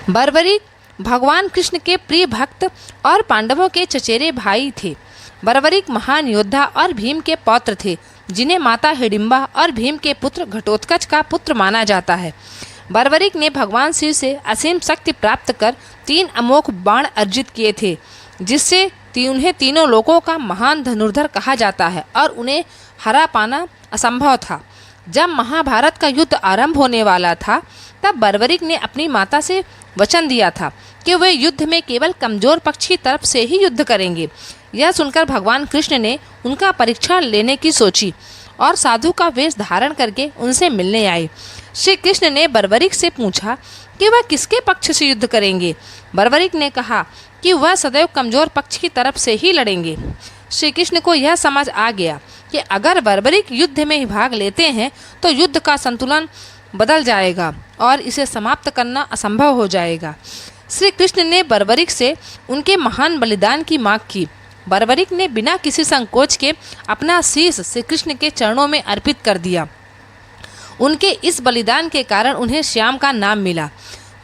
बर्बरीक भगवान कृष्ण के प्रिय भक्त और पांडवों के चचेरे भाई थे। बर्बरीक महान योद्धा और भीम के पौत्र थे, जिन्हें माता हिडिंबा और भीम के पुत्र घटोत्कच का पुत्र माना जाता है। बर्बरीक ने भगवान शिव से असीम शक्ति प्राप्त कर 3 अमोघ बाण अर्जित किए थे, जिससे उन्हें तीनों लोकों का महान धनुर्धर कहा जाता है और उन्हें हरा पाना असंभव था। जब महाभारत का युद्ध आरंभ होने वाला था, तब बर्बरीक ने अपनी माता से वचन दिया था कि वे युद्ध में केवल कमजोर पक्ष की तरफ से ही युद्ध करेंगे। यह सुनकर भगवान कृष्ण ने उनका परीक्षण लेने की सोची और साधु का वेश धारण करके उनसे मिलने आए। श्री कृष्ण ने बर्बरीक से पूछा कि वह किसके पक्ष से युद्ध करेंगे। बर्बरीक ने कहा कि वह सदैव कमजोर पक्ष की तरफ से ही लड़ेंगे। श्री कृष्ण को यह समझ आ गया कि अगर बर्बरीक युद्ध में भाग लेते हैं तो युद्ध का संतुलन बदल जाएगा और इसे समाप्त करना असंभव हो जाएगा। श्री कृष्ण ने बर्बरीक से उनके महान बलिदान की मांग की। बर्बरीक ने बिना किसी संकोच के अपना शीश श्री कृष्ण के चरणों में अर्पित कर दिया। उनके इस बलिदान के कारण उन्हें श्याम का नाम मिला।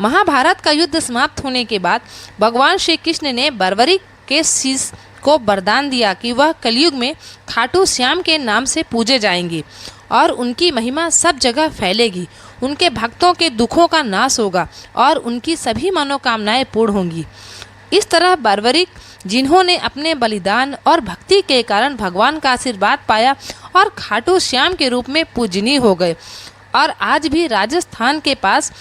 महाभारत का युद्ध समाप्त होने के बाद भगवान श्री कृष्ण ने बर्बरीक के शीश को वरदान दिया कि वह कलयुग में खाटू श्याम के नाम से पूजे जाएंगे और उनकी महिमा सब जगह फैलेगी। उनके भक्तों के दुखों का नाश होगा और उनकी सभी मनोकामनाएं पूर्ण होंगी। इस तरह बर्बरीक, जिन्होंने अपने बलिदान और भक्ति के कारण भगवान का आशीर्वाद पाया और खाटू श्याम के रूप में पूजनीय हो गए, और आज भी राजस्थान के पास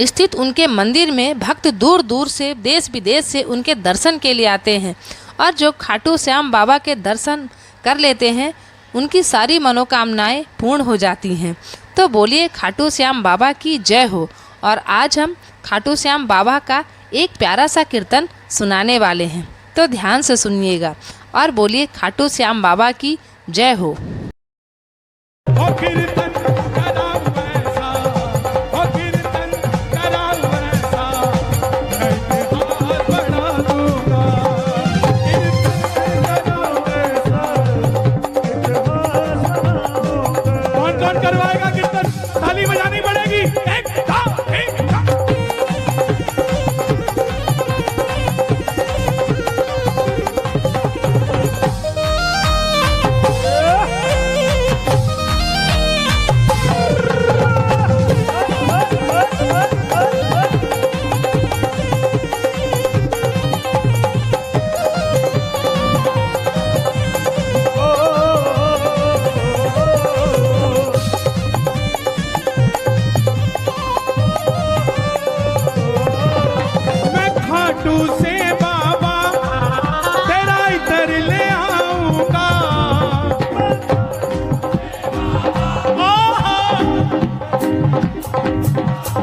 स्थित उनके मंदिर में भक्त दूर दूर से, देश विदेश से उनके दर्शन के लिए आते हैं। और जो खाटू श्याम बाबा के दर्शन कर लेते हैं, उनकी सारी मनोकामनाएं पूर्ण हो जाती हैं। तो बोलिए खाटू श्याम बाबा की जय हो। और आज हम खाटू श्याम बाबा का एक प्यारा सा कीर्तन सुनाने वाले हैं, तो ध्यान से सुनिएगा और बोलिए खाटू श्याम बाबा की जय हो।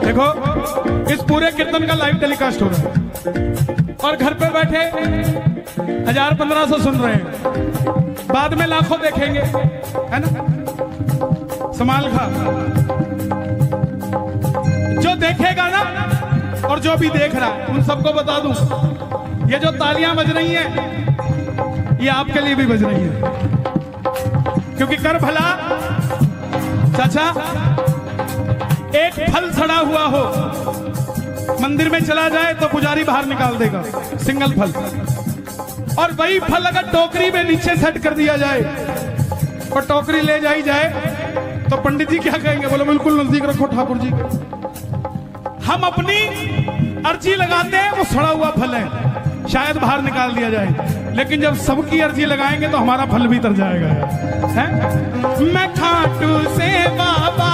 देखो, इस पूरे कीर्तन का लाइव टेलीकास्ट हो रहा है और घर पे बैठे 1000-1500 सुन रहे हैं, बाद में लाखों देखेंगे, है ना। संभाल खा, जो देखेगा ना और जो भी देख रहा है उन सबको बता दूं, ये जो तालियां बज रही हैं ये आपके लिए भी बज रही है, क्योंकि कर भला चाचा, एक फल सड़ा हुआ हो मंदिर में चला जाए तो पुजारी बाहर निकाल देगा, सिंगल फल, और वही फल अगर टोकरी में नीचे सेट कर दिया जाए और टोकरी ले जाई जाए तो पंडित जी क्या कहेंगे? बोलो बिल्कुल नजदीक रखो ठाकुर जी के। हम अपनी अर्जी लगाते हैं, वो सड़ा हुआ फल है, शायद बाहर निकाल दिया जाए, लेकिन जब सबकी अर्जी लगाएंगे तो हमारा फल भी तर जाएगा, है? मैं खाटू से बाबा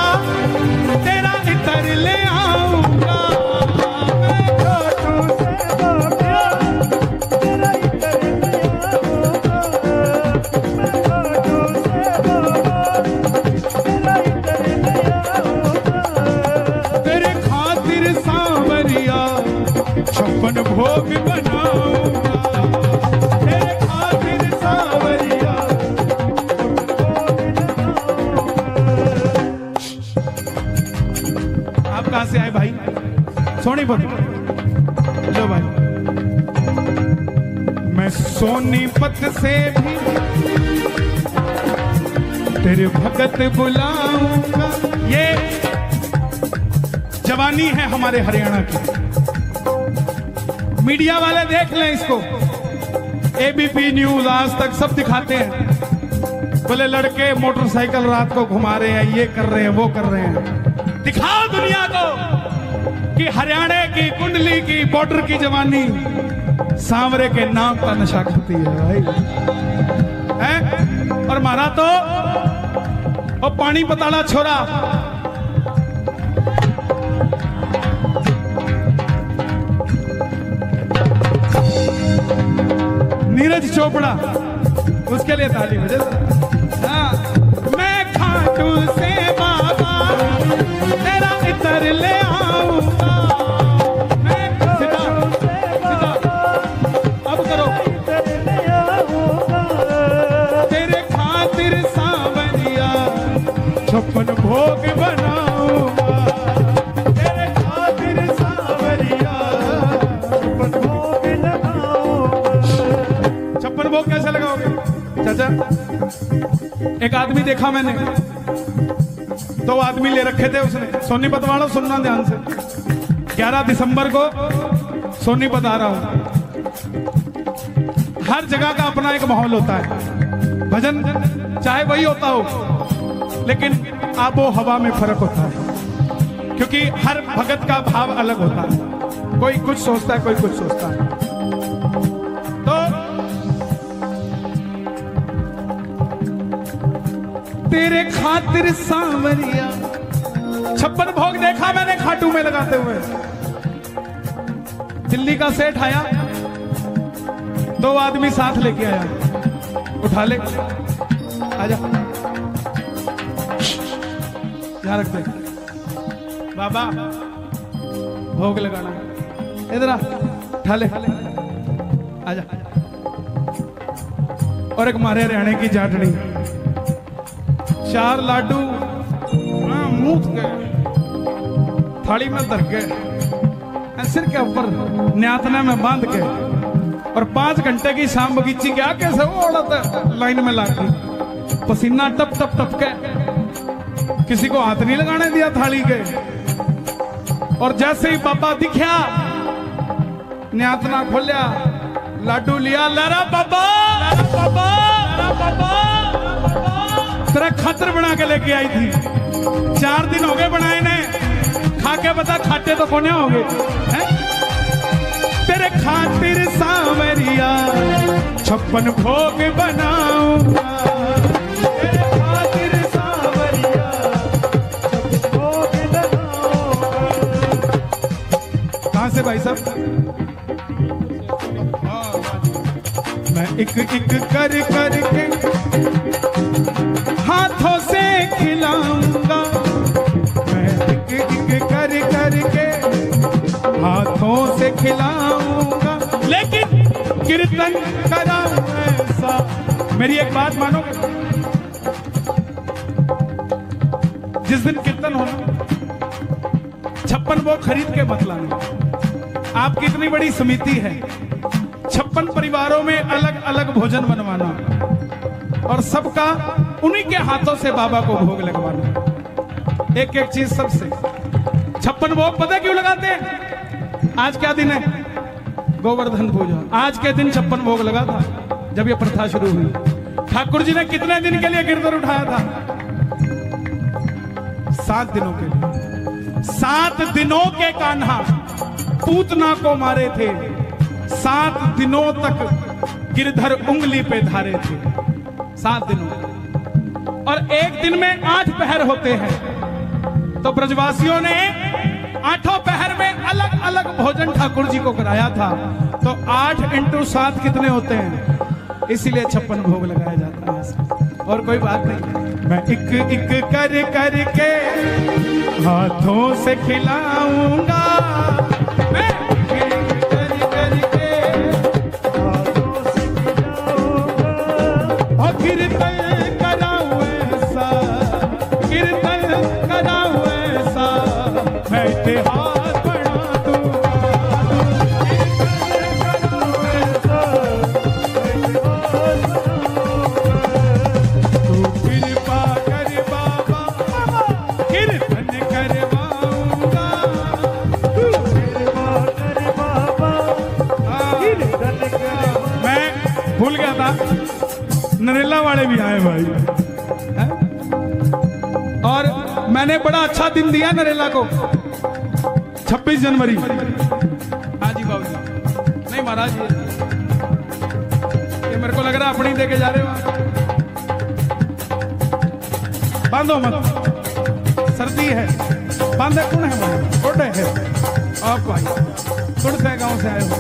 तेरा इतर ले आऊंगा, मैं खाटू से बाबा तेरा इतर ले आऊंगा, मैं खाटू से बाबा तेरा इतर ले आऊंगा, तेरे खातिर सांवरिया 56 भोग बनाऊंगा, तेरे खातिर सांवरिया 56 भोग बनाऊंगा। आप कहां से आए भाई? सोनीपत। लो भाई, मैं सोनीपत से भी तेरे भगत बुलाऊंगा। ये जवानी है हमारे हरियाणा की। मीडिया वाले देख लें इसको, एबीपी न्यूज, आज तक सब दिखाते हैं, बोले लड़के मोटरसाइकिल रात को घुमा रहे हैं, ये कर रहे हैं, वो कर रहे हैं। दिखाओ दुनिया को कि हरियाणा की कुंडली की बॉर्डर की जवानी सांवरे के नाम का नशा करती है भाई है? और मारा तो और पानी पताड़ा छोरा नीरज चोपड़ा, उसके लिए ताली बजे। हाँ, मैं खाटू से बाबा तेरा इतर ले आऊंगा, मैं सीधा सीधा अब करो, तेरे खातिर सांवरिया 56 भोग बनाऊंगा, तेरे खातिर सांवरिया 56 भोग लगाऊंगा। 56 भोग कैसे लगाओगे चाचा? एक आदमी देखा मैंने, 2 आदमी ले रखे थे उसने। सोनीपत वालों सुनना ध्यान से, 11 दिसंबर को सोनीपत आ रहा हूं। हर जगह का अपना एक माहौल होता है, भजन चाहे वही होता हो, लेकिन आबो हवा में फर्क होता है, क्योंकि हर भगत का भाव अलग होता है। कोई कुछ सोचता है, कोई कुछ सोचता है। तो तेरे खातिर सांवरिया 56 भोग देखा मैंने खाटू में लगाते हुए। दिल्ली का सेठ आया, 2 आदमी साथ लेके आया, उठा ले, आजा, यहां रख दे बाबा, भोग लगाना, इधर आ, उठा ले, आजा। और एक मारे हरियाणे की जाटनी, 4 लाडू मूत गए, थाली में धर के, सिर के ऊपर न्यातना में बांध के, और 5 घंटे की शाम बगीची के आगे से वो औरत लाइन में लाग गई, पसीना टप टप टप के, किसी को हाथ नहीं लगाने दिया थाली के। और जैसे ही बाबा दिखा, न्यातना खोलिया, लाडू लिया, लरा बाबा, लरा बाबा, लरा बाबा, तेरा खातर बना के लेके आई थी। 4 दिन हो गए बनाए ने, खा के बता खाते तो कोने हो गए हैं? तेरे खातिर सांवरिया 56 भोग बनाऊंगा, तेरे खातिर सांवरिया 56 भोग बनाऊंगा। कहां से भाई साहब? मैं एक एक कर करके हाथों से खिलाऊंगा, मैं एक एक कर करके हाथों से खिलाऊंगा, लेकिन कीर्तन कराऊं ऐसा। मेरी एक बात मानो, जिस दिन कीर्तन होना, 56 वो खरीद के मत लाना। आपकी इतनी बड़ी समिति है, 56 परिवारों में अलग अलग भोजन बनवाना, और सबका उन्हीं के हाथों से बाबा को भोग लगवाना। एक एक चीज सबसे। 56 भोग पता क्यों लगाते हैं? आज क्या दिन है? गोवर्धन पूजा। आज के दिन 56 भोग लगा था जब ये प्रथा शुरू हुई। ठाकुर जी ने कितने दिन के लिए कीर्तन उठाया था? 7 दिनों के लिए। 7 दिनों के कान्हा पूतना को मारे थे, 7 दिनों तक गिरधर उंगली पे धारे थे, 7 दिनों। और एक दिन में 8 पहर होते हैं, तो ब्रजवासियों ने 8 पहर में अलग अलग भोजन ठाकुर जी को कराया था। तो 8 × 7 कितने होते हैं? इसीलिए 56 भोग लगाया जाता है। और कोई बात नहीं। मैं एक एक कर करके हाथों से खिलाऊंगा, मैं एक कर करके हाथों से खिलाऊंगा, और कीर्तन कराऊं ऐसा, कीर्तन कराऊं ऐसा, मैं इतिहास बना दूंगा, कीर्तन कराऊं ऐसा, मैं इतिहास बनाऊंगा। तू कृपा कर बाबा, कीर्तन करवाऊंगा, नरेला वाले भी आए भाई है? और मैंने बड़ा अच्छा दिन दिया नरेला को, 26 जनवरी। हाँ जी बाबू जी, नहीं महाराज ये मेरे को लग रहा है अपनी दे के जा रहे हो। बांधो मत, सर्दी है, बांधे कौन है भाई? छोटे है आप भाई, सुर से गांव से आए हो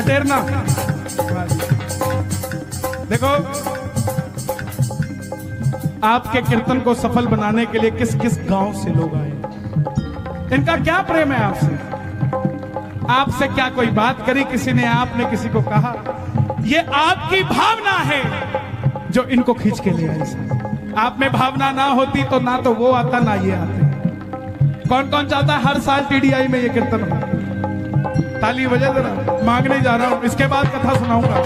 अटेरना। देखो आपके कीर्तन को सफल बनाने के लिए किस किस गांव से लोग आए, इनका क्या प्रेम है आपसे, आपसे क्या कोई बात करी किसी ने, आपने किसी को कहा, ये आपकी भावना है जो इनको खींच के ले आई। आप में भावना ना होती तो ना तो वो आता ना ये आते। कौन कौन चाहता है हर साल टीडीआई में ये कीर्तन हो? ताली बजा जरा, मांगने जा रहा हूं, इसके बाद कथा सुनाऊंगा।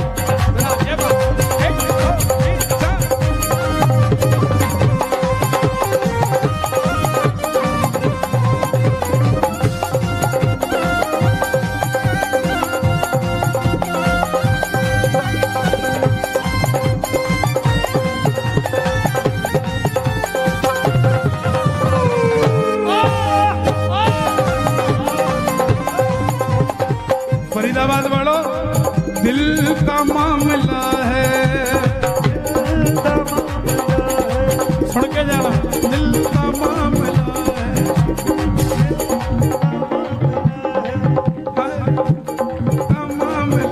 फरीदाबाद वालों, दिल का मामला है, सुन के जाना, दिल का मामला है, का मामला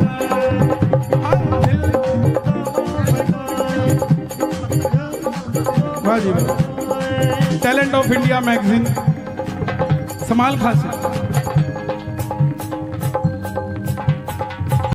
है। टैलेंट ऑफ इंडिया मैगजीन समाल खान से